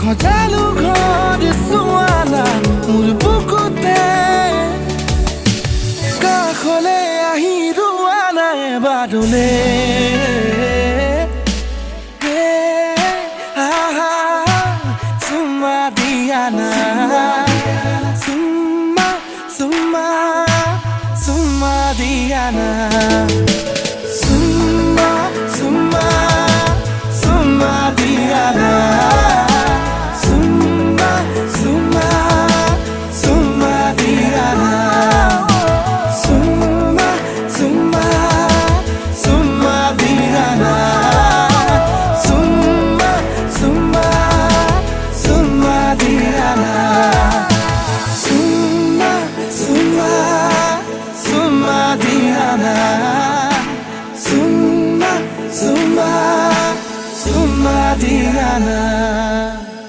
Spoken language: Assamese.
খজালো ঘৰ চোৱানা মোৰ বুকুতে কাষলে আহি ৰোৱানা এবাৰলে চুমা দিয়া না চুমা চুমা চুমা দিয়া না